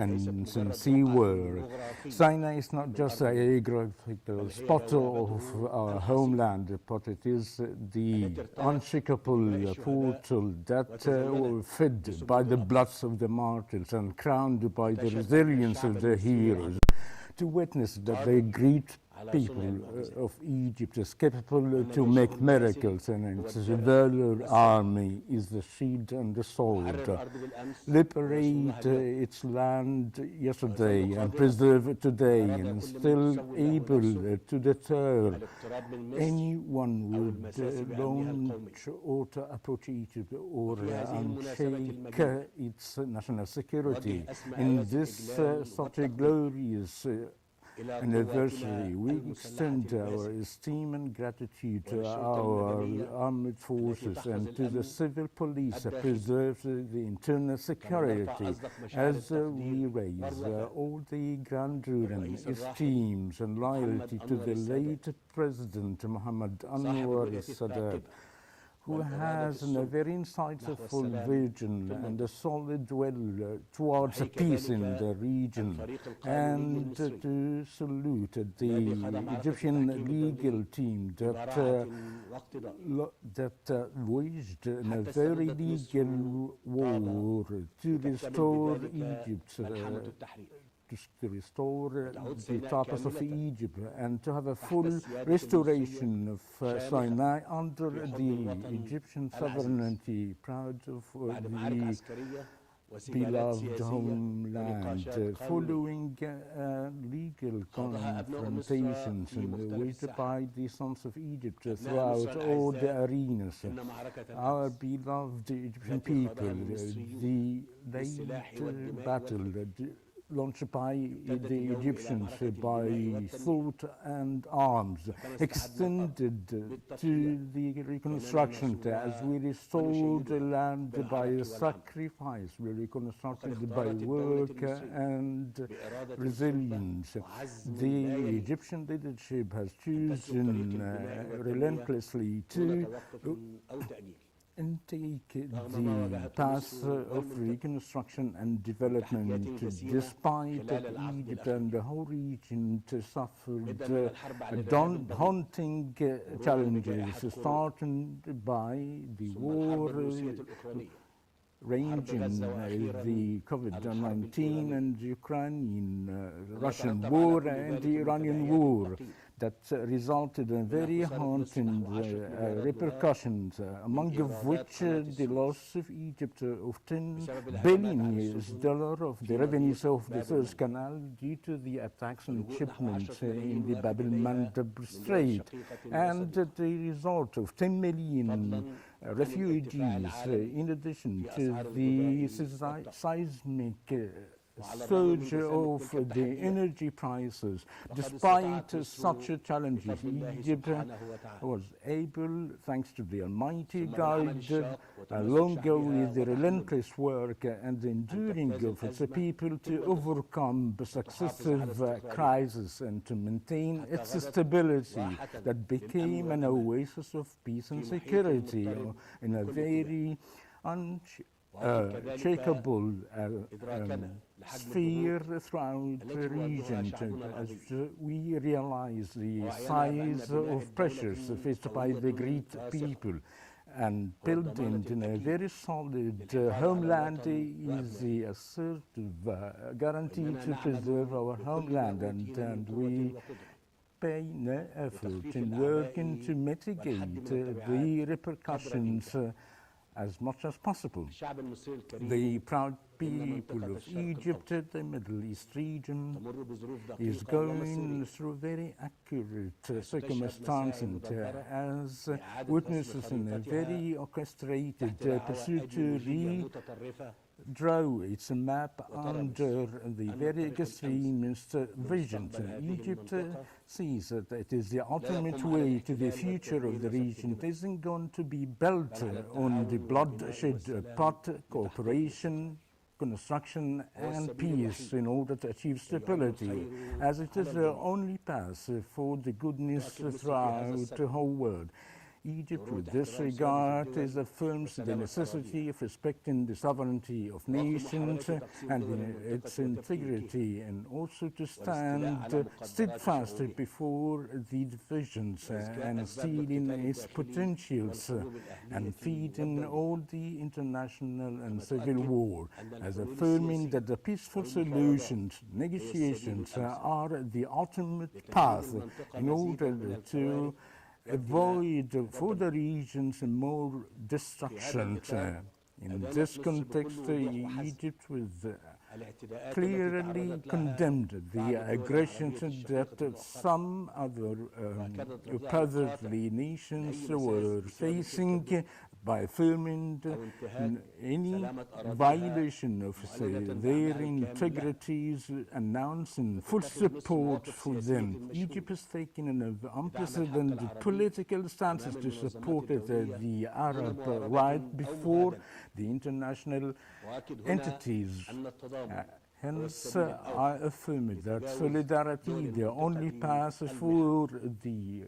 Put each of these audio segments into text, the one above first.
and sincere work. Sinai is not just a geographical spot of our homeland, but it is the unshakable portal that fed by the bloods of the martyrs and crowned by the resilience of the heroes, to witness that the great people of Egypt is capable to make miracles, and its valor army is the shield and the sword. Liberate its land yesterday and preserve it today, and still able to deter anyone who would launch or to approach Egypt or shake its national security. In this such a glorious anniversary, we extend our esteem and gratitude to our armed forces and to the civil police that preserves the internal security, as we raise all the grandeur and esteem and loyalty to the late President Muhammad Anwar Sadat, who has a very insightful vision and a solid will towards peace in the region, and to salute the Egyptian legal team that waged a very legal war to restore Egypt, to restore the status of Egypt and to have a full restoration of Sinai under the Egyptian sovereignty, proud of the beloved homeland, following legal confrontations waged by the sons of Egypt throughout all the arenas. Our beloved Egyptian people, the late battle launched by the Egyptians by thought and arms, extended to the Reconstruction as we restored the land by sacrifice, we reconstructed by work and resilience. The Egyptian leadership has chosen relentlessly to take the path of reconstruction and development, despite Egypt and the whole region suffered daunting challenges, starting by the war ranging the COVID-19 and the Russian war and the Iranian war, that resulted in very haunting repercussions, among which the loss of Egypt of $10 billion of the revenues of the Suez Canal due to the attacks on shipments in the Bab el-Mandeb Strait, and the result of 10 million refugees, in addition to the seismic surge of the energy prices. Despite such challenges, Egypt was able, thanks to the Almighty God, along with the relentless work and the enduring of its people, to overcome successive crises and to maintain its stability that became an oasis of peace and security in a very unshakable sphere throughout the region, as we realize the size of pressures faced by the great people. And building in a very solid homeland is the assertive guarantee to preserve our homeland, and we pay no effort in working to mitigate the repercussions as much as possible. The proud people of Egypt, the Middle East region, is going through very accurate circumstances as witnesses in a very orchestrated pursuit to draw its map under the very extremist vision. Egypt sees that it is the ultimate way to the future of the region. It isn't going to be built on the bloodshed, but cooperation, construction and peace in order to achieve stability, as it is the only path for the goodness throughout the whole world. Egypt, with this regard, affirms the necessity of respecting the sovereignty of nations and its integrity, and also to stand steadfast before the divisions and seeing its potentials and feeding all the international and civil war, as affirming that the peaceful solutions, negotiations are the ultimate path in order to avoid for the regions more destruction. In this context, Egypt was clearly condemned the aggressions that some other otherly nations were facing by affirming any violation of their integrities, announcing full support for them. Egypt has taken an unprecedented political stances to support the Arab right before the international entities. Hence, I affirm that solidarity, the only path for the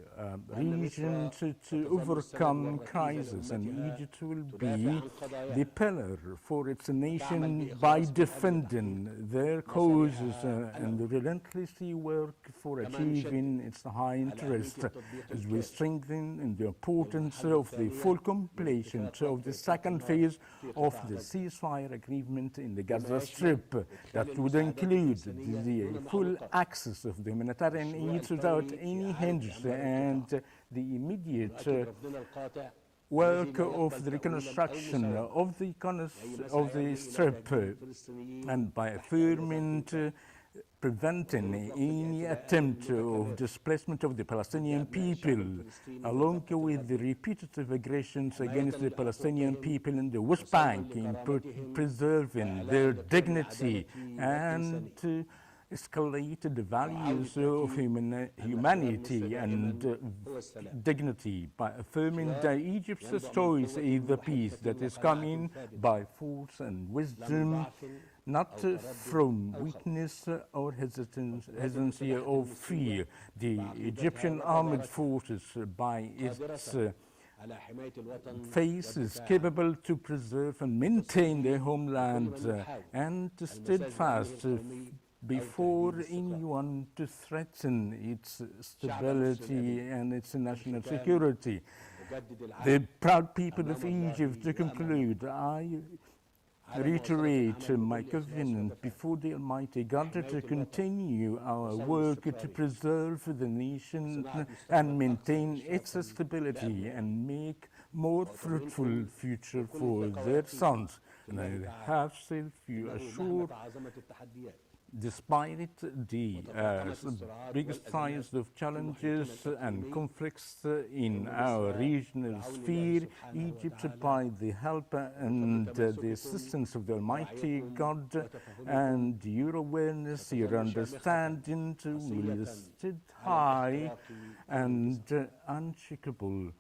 region to overcome crisis, and Egypt will be the pillar for its nation by defending their causes and relentlessly work for achieving its high interest, as we strengthen the importance of the full completion of the second phase of the ceasefire agreement in the Gaza Strip. That would include the full access of the humanitarian aid without any hindrance and the immediate work of the reconstruction of the strip, and by affirming preventing any attempt of displacement of the Palestinian people, along with the repetitive aggressions against the Palestinian people in the West Bank, in preserving their dignity and to escalate the values of humanity and dignity, by affirming that Egypt's choice is the peace that is coming by force and wisdom, not from weakness or hesitancy or fear. The Egyptian armed forces, by its face, is capable to preserve and maintain their homeland and to steadfast before anyone to threaten its stability and its national security. The proud people of Egypt, to conclude, I reiterate my covenant before the Almighty God to continue our work to preserve the nation and maintain its stability and make more fruitful future for their sons. And I have self-you assured, despite the biggest size of challenges and conflicts in our regional sphere, Egypt, by the help and the assistance of the Almighty God and your awareness, your understanding, will stand high and unshakable.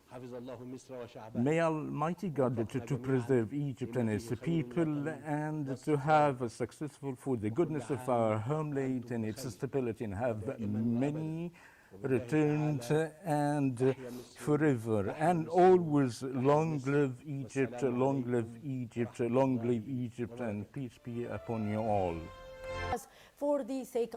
May Almighty God to preserve Egypt and its people, and to have a successful for the goodness of our homeland and its stability, and have many returns and forever and always. Long live Egypt, long live Egypt, long live Egypt, and peace be upon you all. For the sake